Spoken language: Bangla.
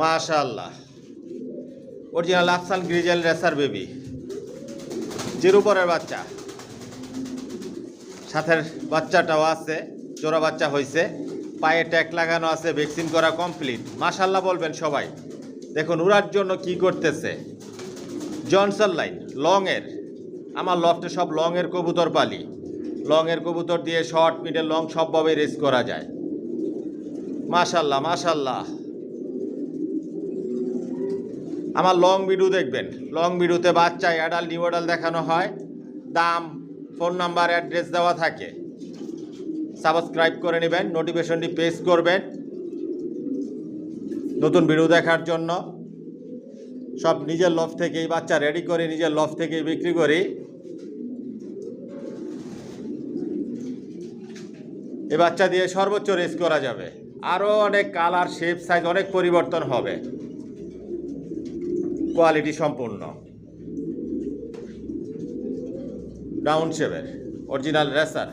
মাশাআল্লাহ, original Afsan grizzle racer baby, zero পরের বাচ্চা, সাথের বাচ্চাটাও আছে, জোড়া বাচ্চা হয়েছে, পায়ে ট্যাগ লাগানো আছে, ভ্যাকসিন করা কমপ্লিট। মাশাআল্লাহ বলবেন সবাই। দেখুন উড়ার জন্য কি করতেছে, জনসন লাইন লংয়ের, আমার লফটে সব লংয়ের কবুতর পালি, লংয়ের কবুতর দিয়ে শর্ট মিডল লং সবভাবে রেস করা যায়। মাশাআল্লাহ মাশাআল্লাহ। আমার লং ভিডিও দেখবেন, লং ভিডিওতে বাচ্চা অ্যাডাল নিউ অ্যাডাল দেখানো হয়, দাম ফোন নাম্বার অ্যাড্রেস দেওয়া থাকে। সাবস্ক্রাইব করে নেবেন, নোটিফিকেশনটি প্রেস করবেন নতুন ভিডিও দেখার জন্য। সব নিজের লফ থেকেই বাচ্চা রেডি করে নিজের লফ থেকেই বিক্রি করি। এই বাচ্চা দিয়ে সর্বোচ্চ রেস করা যাবে, আরও অনেক কালার শেপ সাইজ অনেক পরিবর্তন হবে, কোয়ালিটি সম্পূর্ণ। ডাউন শেপের অরিজিনাল রেসার।